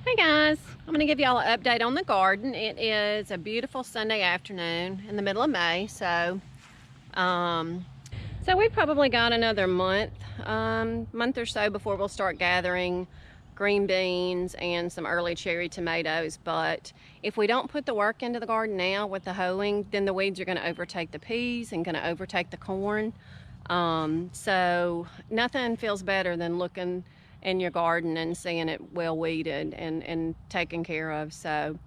Hey guys, I'm going to give y'all an update on the garden. It is a beautiful Sunday afternoon in the middle of May, so we probably got another month or so before we'll start gathering green beans and some early cherry tomatoes. But if we don't put the work into the garden now with the hoeing, then the weeds are going to overtake the peas and going to overtake the corn. So nothing feels better than looking in your garden and seeing it well weeded and taken care of. So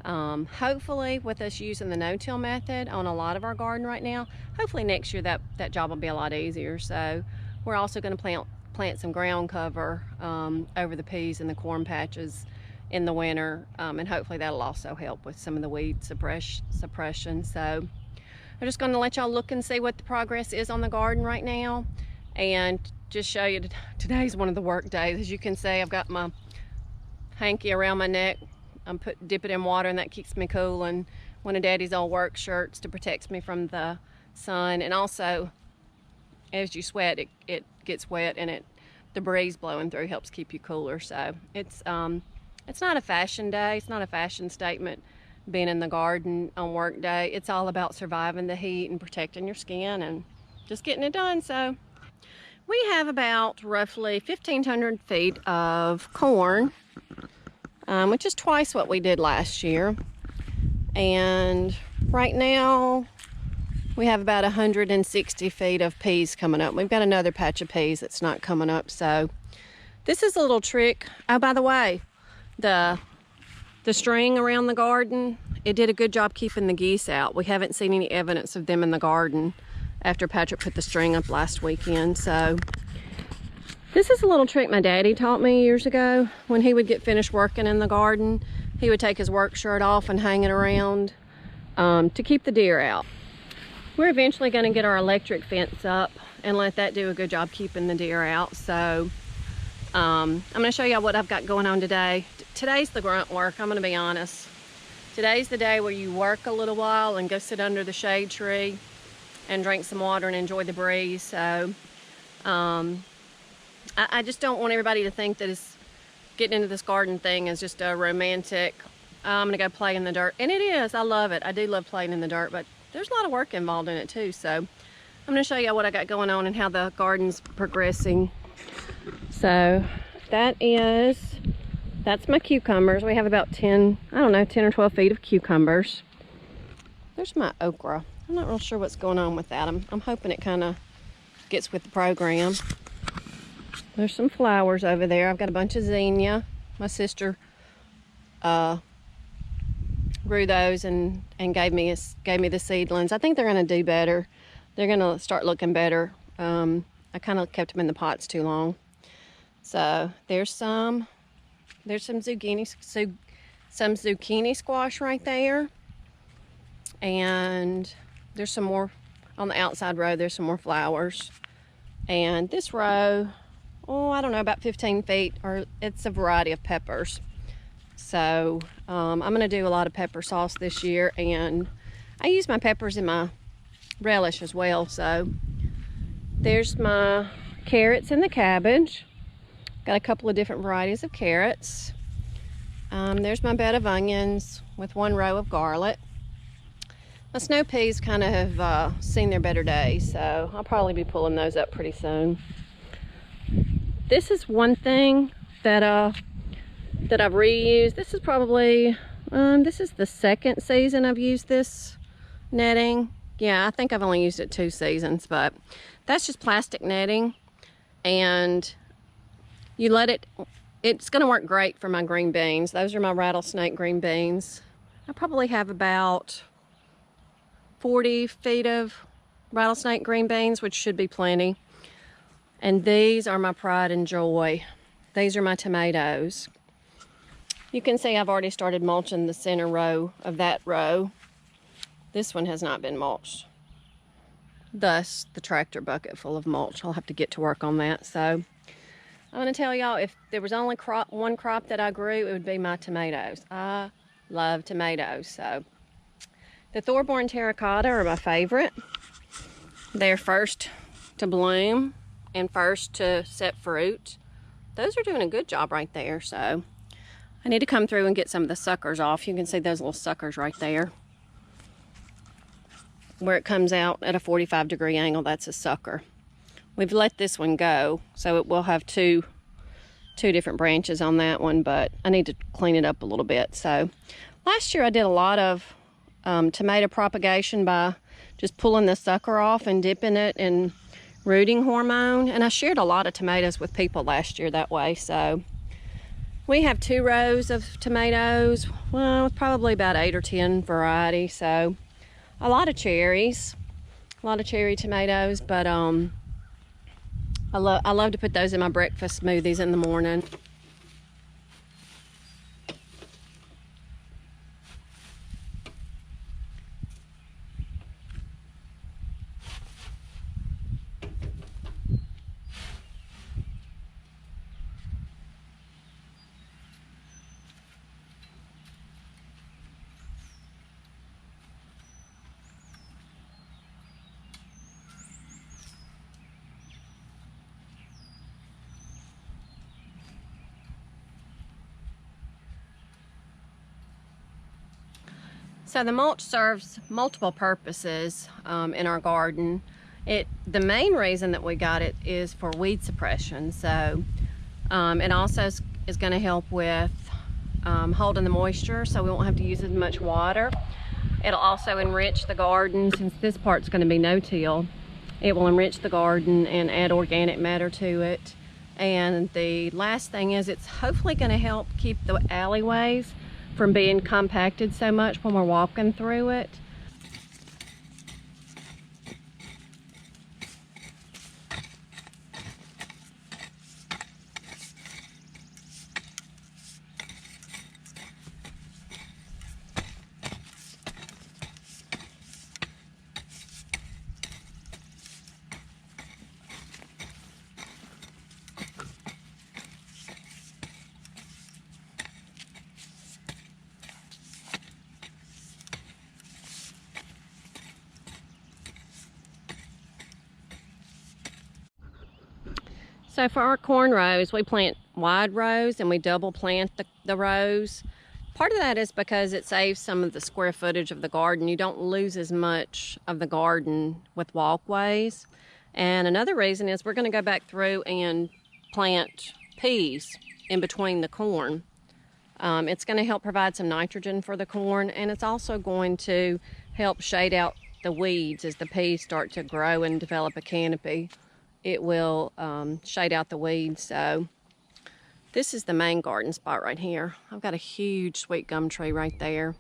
hopefully with us using the no-till method on a lot of our garden right now, hopefully next year that job will be a lot easier. So we're also going to plant some ground cover over the peas and the corn patches in the winter, and hopefully that'll also help with some of the weed suppression. So I'm just going to let y'all look and see what the progress is on the garden right now, and just show you today's one of the work days. As you can see, I've got my hanky around my neck. I'm dip it in water, and that keeps me cool, and one of Daddy's old work shirts to protect me from the sun. And also, as you sweat, it gets wet, and the breeze blowing through helps keep you cooler. So it's not a fashion day. It's not a fashion statement being in the garden on work day. It's all about surviving the heat and protecting your skin and just getting it done. So we have about roughly 1,500 feet of corn, which is twice what we did last year. And right now we have about 160 feet of peas coming up. We've got another patch of peas that's not coming up. So this is a little trick. Oh, by the way, the string around the garden, it did a good job keeping the geese out. We haven't seen any evidence of them in the garden after Patrick put the string up last weekend. So this is a little trick my daddy taught me years ago. When he would get finished working in the garden, he would take his work shirt off and hang it around to keep the deer out. We're eventually going to get our electric fence up and let that do a good job keeping the deer out. So I'm going to show y'all what I've got going on today. Today's the grunt work, I'm going to be honest. Today's the day where you work a little while and go sit under the shade tree and drink some water and enjoy the breeze. So I just don't want everybody to think that it's getting into this garden thing is just a romantic, I'm gonna go play in the dirt. And it is, I love it. I do love playing in the dirt, but there's a lot of work involved in it too. So I'm gonna show you what I got going on and how the garden's progressing. So that's my cucumbers. We have about 10 or 12 feet of cucumbers. There's my okra. I'm not real sure what's going on with that. I'm hoping it kind of gets with the program. There's some flowers over there. I've got a bunch of zinnia. My sister grew those and gave me the seedlings. I think they're going to do better. They're going to start looking better. I kind of kept them in the pots too long. So there's some zucchini squash right there, and there's some more on the outside row. There's some more flowers, and this row, I don't know, about 15 feet, or it's a variety of peppers. So I'm gonna do a lot of pepper sauce this year, and I use my peppers in my relish as well. So there's my carrots and the cabbage. Got a couple of different varieties of carrots. There's my bed of onions with one row of garlic. My snow peas kind of have seen their better days, so I'll probably be pulling those up pretty soon. This is one thing that I've reused. This is probably, this is the second season I've used this netting. Yeah, I think I've only used it 2 seasons, but that's just plastic netting, and you let it's gonna work great for my green beans. Those are my rattlesnake green beans. I probably have about 40 feet of rattlesnake green beans, which should be plenty. And these are my pride and joy. These are my tomatoes. You can see I've already started mulching the center row of that row. This one has not been mulched. Thus, the tractor bucket full of mulch. I'll have to get to work on that. So I'm gonna tell y'all, if there was only one crop that I grew, it would be my tomatoes. I love tomatoes. So the Thorborn terracotta are my favorite. They're first to bloom and first to set fruit. Those are doing a good job right there. So I need to come through and get some of the suckers off. You can see those little suckers right there. Where it comes out at a 45-degree angle, that's a sucker. We've let this one go, so it will have two different branches on that one, but I need to clean it up a little bit. So last year I did a lot of tomato propagation by just pulling the sucker off and dipping it in rooting hormone, and I shared a lot of tomatoes with people last year that way. So we have 2 rows of tomatoes, well, probably about 8 or 10 varieties. So a lot of cherries, a lot of cherry tomatoes, but I love to put those in my breakfast smoothies in the morning. So the mulch serves multiple purposes in our garden. The main reason that we got it is for weed suppression. So it also is going to help with holding the moisture, so we won't have to use as much water. It'll also enrich the garden. Since this part's going to be no-till, it will enrich the garden and add organic matter to it. And the last thing is it's hopefully going to help keep the alleyways from being compacted so much when we're walking through it. So for our cornrows, we plant wide rows and we double plant the rows. Part of that is because it saves some of the square footage of the garden. You don't lose as much of the garden with walkways. And another reason is we're going to go back through and plant peas in between the corn. It's going to help provide some nitrogen for the corn, and it's also going to help shade out the weeds as the peas start to grow and develop a canopy. It will shade out the weeds. So this is the main garden spot right here. I've got a huge sweet gum tree right there,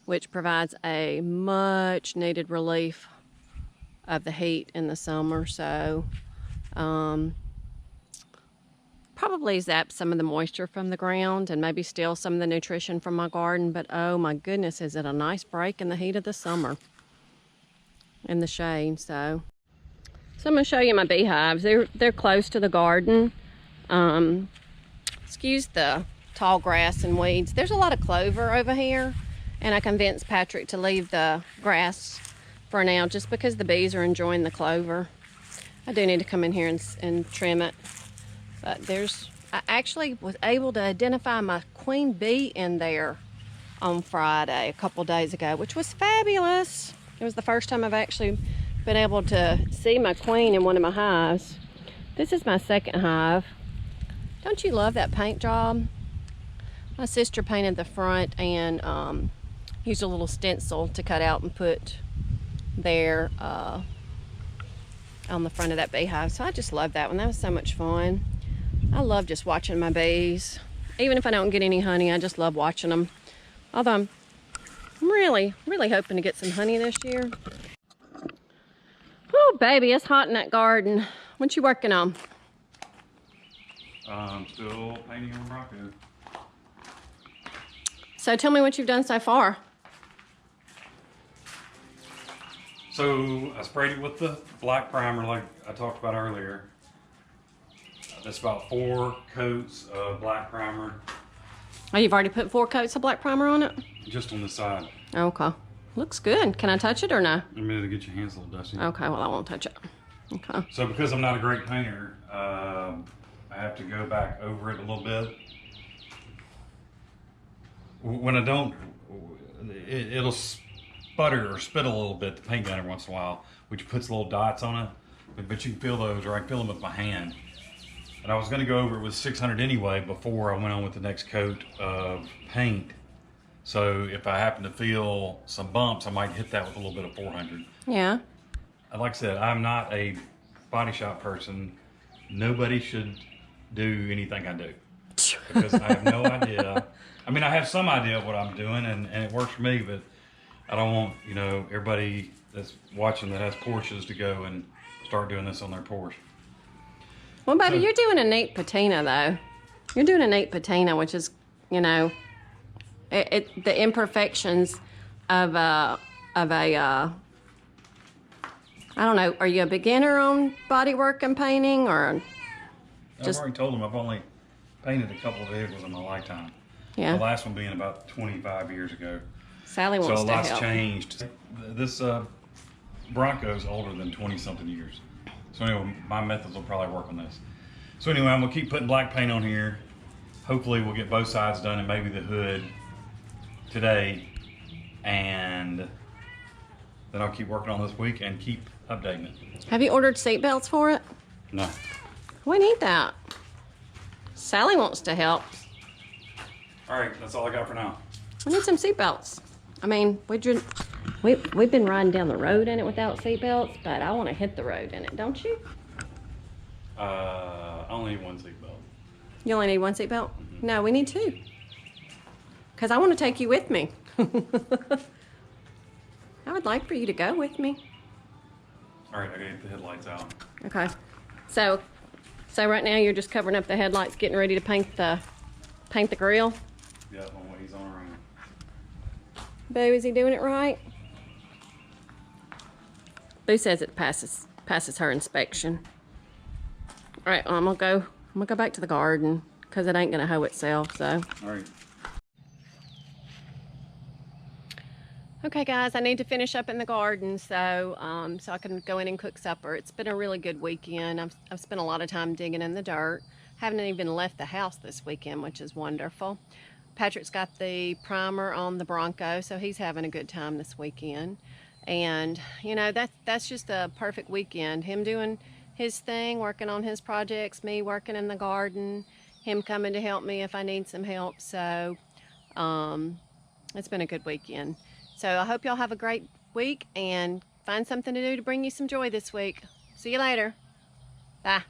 which provides a much needed relief of the heat in the summer. So probably zap some of the moisture from the ground and maybe steal some of the nutrition from my garden. But oh my goodness, is it a nice break in the heat of the summer in the shade. So I'm going to show you my beehives. They're close to the garden. Excuse the tall grass and weeds. There's a lot of clover over here, and I convinced Patrick to leave the grass for now just because the bees are enjoying the clover. I do need to come in here and trim it. But I actually was able to identify my queen bee in there on Friday, a couple days ago, which was fabulous. It was the first time I've actually been able to see my queen in one of my hives. This is my second hive. Don't you love that paint job? My sister painted the front and used a little stencil to cut out and put there on the front of that beehive. So I just love that one. That was so much fun. I love just watching my bees. Even if I don't get any honey, I just love watching them. Although I'm really hoping to get some honey this year. Oh, baby, it's hot in that garden. What you working on? I'm still painting on Bronco. So tell me what you've done so far. So I sprayed it with the black primer like I talked about earlier. That's about 4 coats of black primer. Oh, you've already put 4 coats of black primer on it? Just on the side. Okay. Looks good. Can I touch it or no? A minute to get your hands a little dusty. Okay, well I won't touch it. Okay. So because I'm not a great painter, I have to go back over it a little bit. when I don't, it'll sputter or spit a little bit, the paint gun every once in a while, which puts little dots on it. But you can feel those, or I can feel them with my hand. And I was going to go over it with 600 anyway before I went on with the next coat of paint. So if I happen to feel some bumps, I might hit that with a little bit of 400. Yeah. Like I said, I'm not a body shop person. Nobody should do anything I do because I have no idea. I mean, I have some idea of what I'm doing, and it works for me, but I don't want, you know, everybody that's watching that has Porsches to go and start doing this on their Porsche. Well, baby, you're doing a neat patina, though. You're doing a neat patina, which is, you know, the imperfections of a I don't know. Are you a beginner on bodywork and painting, or just? I've already told them I've only painted a couple of vehicles in my lifetime. Yeah. The last one being about 25 years ago. Sally wants So a to lot's help. changed. This Bronco's older than 20-something years. So anyway, my methods will probably work on this. So anyway, I'm gonna keep putting black paint on here. Hopefully we'll get both sides done and maybe the hood today. And then I'll keep working on this week and keep updating it. Have you ordered seat belts for it? No. We need that. Sally wants to help. All right, that's all I got for now. We need some seat belts. I mean, we've been riding down the road in it without seat belts, but I want to hit the road in it, don't you? I only need one seat belt. You only need one seat belt? No, we need two. Because I want to take you with me. I would like for you to go with me. All right, I gotta get the headlights out. Okay. So right now you're just covering up the headlights, getting ready to paint the grill. Yeah, on what he's on around. Boo, is he doing it right? Boo says it passes her inspection. All right, well, I'm gonna go back to the garden because it ain't gonna hoe itself. So. All right. Okay, guys, I need to finish up in the garden so I can go in and cook supper. It's been a really good weekend. I've spent a lot of time digging in the dirt. Haven't even left the house this weekend, which is wonderful. Patrick's got the primer on the Bronco, so he's having a good time this weekend. And, you know, that's just a perfect weekend. Him doing his thing, working on his projects, me working in the garden, him coming to help me if I need some help. So it's been a good weekend. So I hope y'all have a great week and find something to do to bring you some joy this week. See you later. Bye.